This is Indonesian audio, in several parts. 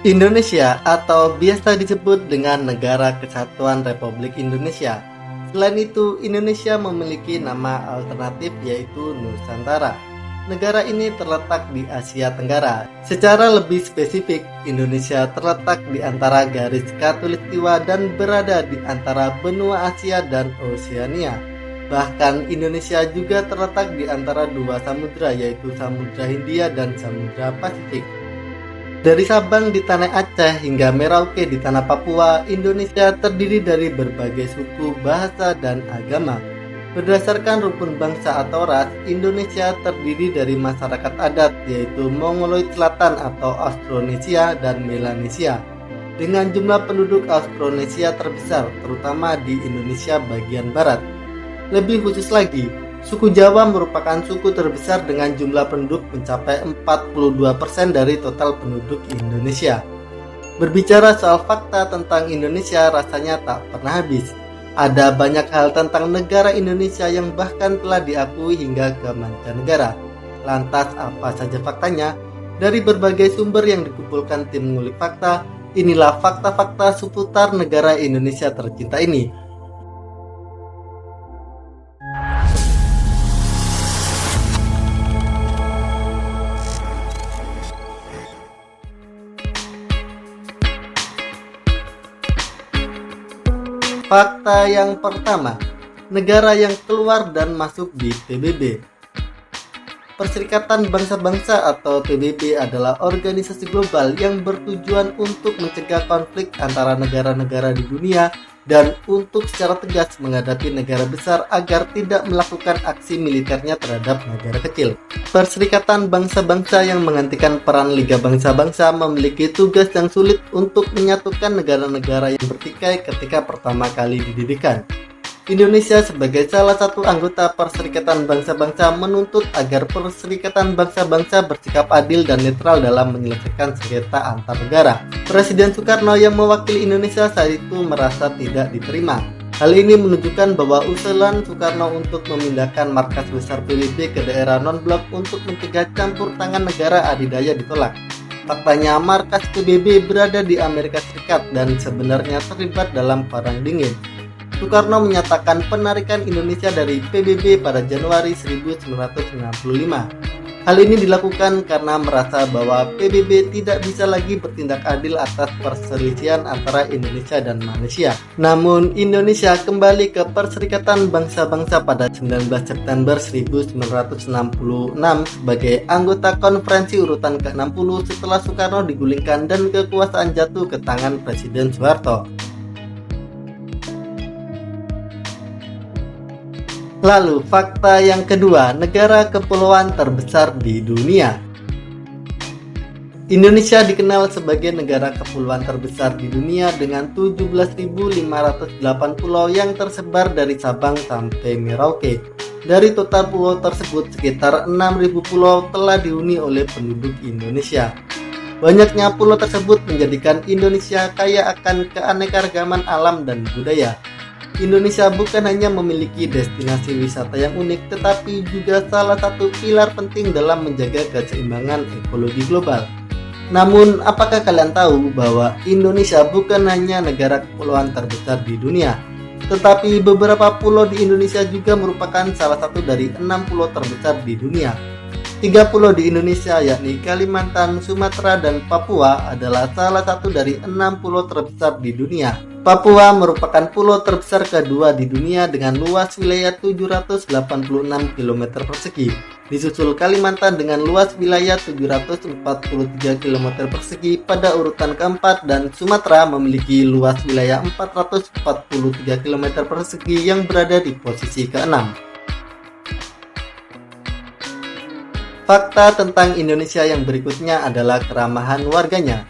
Indonesia atau biasa disebut dengan Negara Kesatuan Republik Indonesia. Selain itu, Indonesia memiliki nama alternatif yaitu Nusantara. Negara ini terletak di Asia Tenggara. Secara lebih spesifik, Indonesia terletak di antara garis khatulistiwa dan berada di antara benua Asia dan Oseania. Bahkan Indonesia juga terletak di antara dua samudra yaitu Samudra Hindia dan Samudra Pasifik. Dari Sabang di tanah Aceh hingga Merauke di tanah Papua, Indonesia terdiri dari berbagai suku, bahasa, dan agama. Berdasarkan rukun bangsa atau ras, Indonesia terdiri dari masyarakat adat yaitu Mongoloid Selatan atau Austronesia dan Melanesia. Dengan jumlah penduduk Austronesia terbesar, terutama di Indonesia bagian barat. Lebih khusus lagi, suku Jawa merupakan suku terbesar dengan jumlah penduduk mencapai 42% dari total penduduk Indonesia. Berbicara soal fakta tentang Indonesia rasanya tak pernah habis. Ada banyak hal tentang negara Indonesia yang bahkan telah diakui hingga ke mancanegara. Lantas apa saja faktanya? Dari berbagai sumber yang dikumpulkan tim ngulik fakta, inilah fakta-fakta seputar negara Indonesia tercinta ini. Fakta yang pertama, negara yang keluar dan masuk di PBB. Perserikatan Bangsa-Bangsa atau PBB adalah organisasi global yang bertujuan untuk mencegah konflik antara negara-negara di dunia dan untuk secara tegas menghadapi negara besar agar tidak melakukan aksi militernya terhadap negara kecil. Perserikatan Bangsa-Bangsa yang menggantikan peran Liga Bangsa-Bangsa memiliki tugas yang sulit untuk menyatukan negara-negara yang bertikai ketika pertama kali didirikan. Indonesia sebagai salah satu anggota Perserikatan Bangsa-Bangsa menuntut agar Perserikatan Bangsa-Bangsa bersikap adil dan netral dalam menyelesaikan sengketa antar negara. Presiden Soekarno yang mewakili Indonesia saat itu merasa tidak diterima. Hal ini menunjukkan bahwa usulan Soekarno untuk memindahkan markas besar PBB ke daerah non-blok untuk mencegah campur tangan negara adidaya ditolak. Faktanya markas PBB berada di Amerika Serikat dan sebenarnya terlibat dalam Perang Dingin. Soekarno menyatakan penarikan Indonesia dari PBB pada Januari 1965. Hal ini dilakukan karena merasa bahwa PBB tidak bisa lagi bertindak adil atas perselisihan antara Indonesia dan Malaysia. Namun, Indonesia kembali ke Perserikatan Bangsa-Bangsa pada 19 September 1966 sebagai anggota konferensi urutan ke-60 setelah Soekarno digulingkan dan kekuasaan jatuh ke tangan Presiden Soeharto. Lalu, fakta yang kedua, negara kepulauan terbesar di dunia. Indonesia dikenal sebagai negara kepulauan terbesar di dunia dengan 17.508 pulau yang tersebar dari Sabang sampai Merauke. Dari total pulau tersebut, sekitar 6.000 pulau telah dihuni oleh penduduk Indonesia. Banyaknya pulau tersebut menjadikan Indonesia kaya akan keanekaragaman alam dan budaya. Indonesia bukan hanya memiliki destinasi wisata yang unik, tetapi juga salah satu pilar penting dalam menjaga keseimbangan ekologi global. Namun, apakah kalian tahu bahwa Indonesia bukan hanya negara kepulauan terbesar di dunia, tetapi beberapa pulau di Indonesia juga merupakan salah satu dari 6 pulau terbesar di dunia. 3 pulau di Indonesia yakni Kalimantan, Sumatera, dan Papua adalah salah satu dari 6 pulau terbesar di dunia. Papua merupakan pulau terbesar kedua di dunia dengan luas wilayah 786 km persegi. Disusul Kalimantan dengan luas wilayah 743 km persegi pada urutan keempat dan Sumatera memiliki luas wilayah 443 km persegi yang berada di posisi ke-6. Fakta tentang Indonesia yang berikutnya adalah keramahan warganya.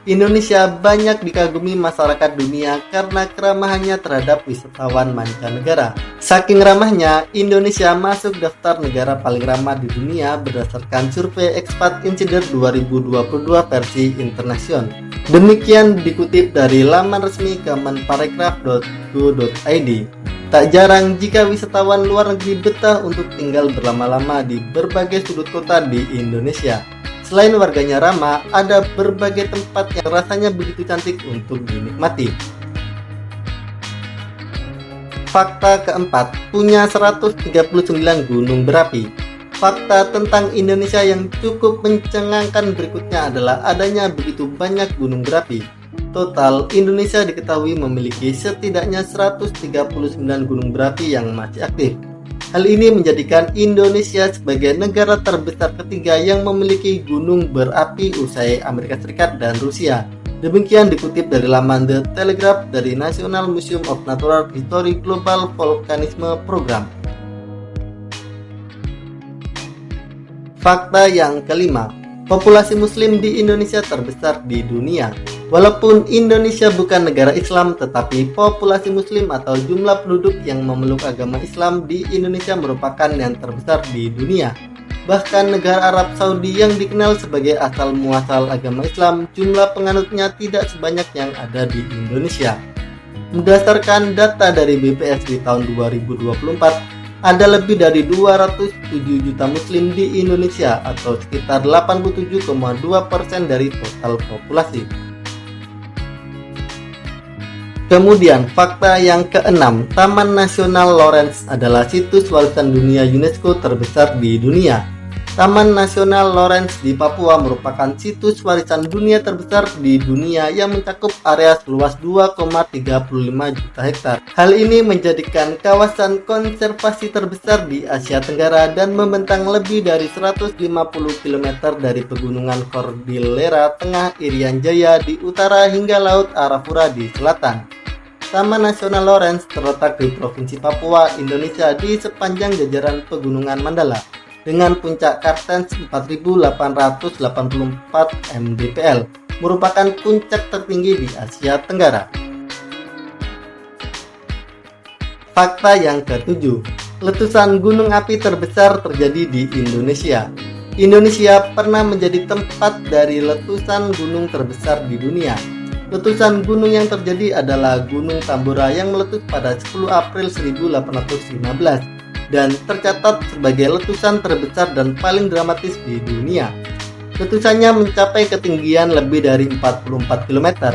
Indonesia banyak dikagumi masyarakat dunia karena keramahannya terhadap wisatawan mancanegara. Saking ramahnya, Indonesia masuk daftar negara paling ramah di dunia berdasarkan survei Expat Insider 2022 versi internasional. Demikian dikutip dari laman resmi kemenparekraf.go.id. Tak jarang jika wisatawan luar negeri betah untuk tinggal berlama-lama di berbagai sudut kota di Indonesia. Selain warganya ramah, ada berbagai tempat yang rasanya begitu cantik untuk dinikmati. Fakta keempat, punya 139 gunung berapi. Fakta tentang Indonesia yang cukup mencengangkan berikutnya adalah adanya begitu banyak gunung berapi. Total, Indonesia diketahui memiliki setidaknya 139 gunung berapi yang masih aktif. Hal ini menjadikan Indonesia sebagai negara terbesar ketiga yang memiliki gunung berapi usai Amerika Serikat dan Rusia. Demikian dikutip dari laman The Telegraph dari National Museum of Natural History Global Volcanism Program. Fakta yang kelima, populasi muslim di Indonesia terbesar di dunia. Walaupun Indonesia bukan negara Islam, tetapi populasi muslim atau jumlah penduduk yang memeluk agama Islam di Indonesia merupakan yang terbesar di dunia. Bahkan negara Arab Saudi yang dikenal sebagai asal muasal agama Islam, jumlah penganutnya tidak sebanyak yang ada di Indonesia. Berdasarkan data dari BPS di tahun 2024, ada lebih dari 207 juta muslim di Indonesia atau sekitar 87,2% dari total populasi. Kemudian fakta yang keenam, Taman Nasional Lawrence adalah situs warisan dunia UNESCO terbesar di dunia. Taman Nasional Lawrence di Papua merupakan situs warisan dunia terbesar di dunia yang mencakup area seluas 2,35 juta hektar. Hal ini menjadikan kawasan konservasi terbesar di Asia Tenggara dan membentang lebih dari 150 km dari pegunungan Cordillera Tengah Irian Jaya di utara hingga Laut Arafura di selatan. Taman Nasional Lawrence terletak di Provinsi Papua, Indonesia di sepanjang jajaran Pegunungan Mandala dengan puncak Kartens 4.884 mdpl, merupakan puncak tertinggi di Asia Tenggara. Fakta yang ketujuh, letusan gunung api terbesar terjadi di Indonesia. Indonesia pernah menjadi tempat dari letusan gunung terbesar di dunia. Letusan gunung yang terjadi adalah Gunung Tambora yang meletus pada 10 April 1815 dan tercatat sebagai letusan terbesar dan paling dramatis di dunia. Letusannya mencapai ketinggian lebih dari 44 km.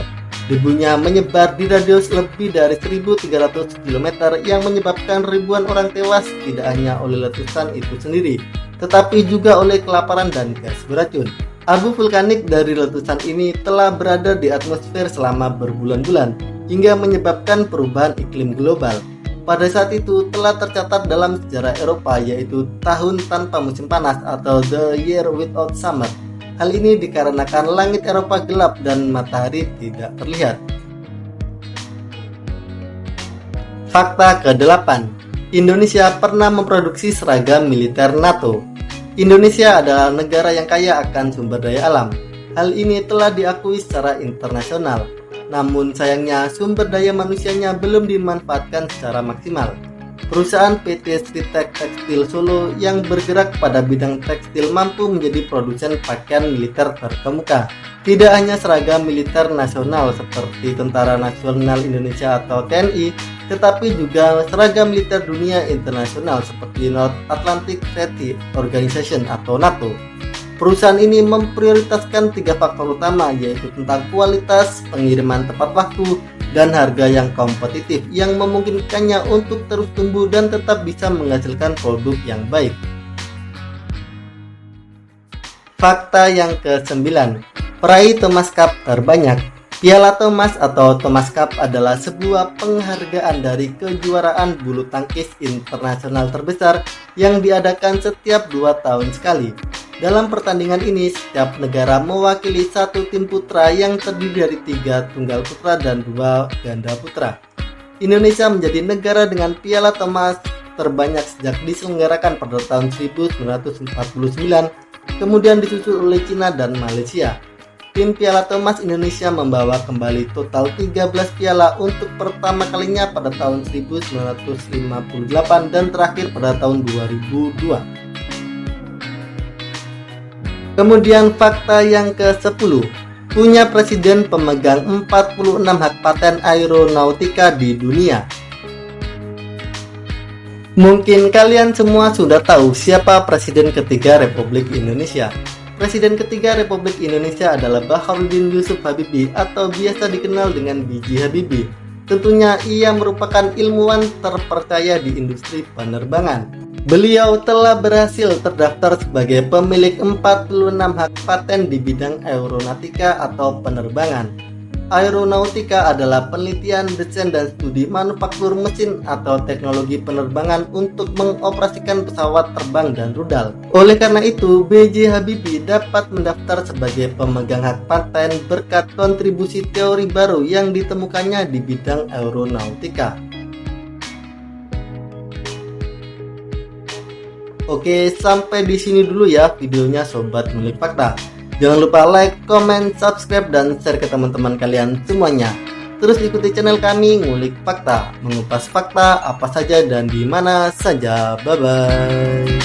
Debunya menyebar di radius lebih dari 1.300 km yang menyebabkan ribuan orang tewas tidak hanya oleh letusan itu sendiri, tetapi juga oleh kelaparan dan gas beracun. Abu vulkanik dari letusan ini telah berada di atmosfer selama berbulan-bulan hingga menyebabkan perubahan iklim global. Pada saat itu telah tercatat dalam sejarah Eropa yaitu tahun tanpa musim panas atau The Year Without Summer. Hal ini dikarenakan langit Eropa gelap dan matahari tidak terlihat. Fakta ke-8, Indonesia pernah memproduksi seragam militer NATO. Indonesia adalah negara yang kaya akan sumber daya alam. Hal ini telah diakui secara internasional. Namun sayangnya sumber daya manusianya belum dimanfaatkan secara maksimal. Perusahaan PT Stritek Tekstil Solo yang bergerak pada bidang tekstil mampu menjadi produsen pakaian militer terkemuka. Tidak hanya seragam militer nasional seperti Tentara Nasional Indonesia atau TNI, tetapi juga seragam militer dunia internasional seperti North Atlantic Treaty Organization atau NATO. Perusahaan ini memprioritaskan 3 faktor utama, yaitu tentang kualitas, pengiriman tepat waktu, dan harga yang kompetitif yang memungkinkannya untuk terus tumbuh dan tetap bisa menghasilkan produk yang baik. Fakta yang ke-9, peraih Thomas Cup terbanyak. Piala Thomas atau Thomas Cup adalah sebuah penghargaan dari kejuaraan bulu tangkis internasional terbesar yang diadakan setiap 2 tahun sekali. Dalam pertandingan ini, setiap negara mewakili satu tim putra yang terdiri dari 3 tunggal putra dan 2 ganda putra. Indonesia menjadi negara dengan Piala Thomas terbanyak sejak diselenggarakan pada tahun 1949, kemudian disusul oleh Cina dan Malaysia. Tim Piala Thomas Indonesia membawa kembali total 13 piala untuk pertama kalinya pada tahun 1958 dan terakhir pada tahun 2002. Kemudian fakta yang ke-10, punya presiden pemegang 46 hak paten aeronautika di dunia. Mungkin kalian semua sudah tahu siapa presiden ketiga Republik Indonesia. Presiden ketiga Republik Indonesia adalah Baharudin Yusuf Habibie atau biasa dikenal dengan B.J. Habibie. Tentunya ia merupakan ilmuwan terpercaya di industri penerbangan. Beliau telah berhasil terdaftar sebagai pemilik 46 hak paten di bidang aeronautika atau penerbangan. Aeronautika adalah penelitian, desain, dan studi manufaktur mesin atau teknologi penerbangan untuk mengoperasikan pesawat terbang dan rudal. Oleh karena itu, B.J. Habibie dapat mendaftar sebagai pemegang hak paten berkat kontribusi teori baru yang ditemukannya di bidang aeronautika. Oke, sampai di sini dulu ya videonya Sobat Ngulik Fakta. Jangan lupa like, comment, subscribe, dan share ke teman-teman kalian semuanya. Terus ikuti channel kami Ngulik Fakta, mengupas fakta apa saja dan di mana saja. Bye-bye.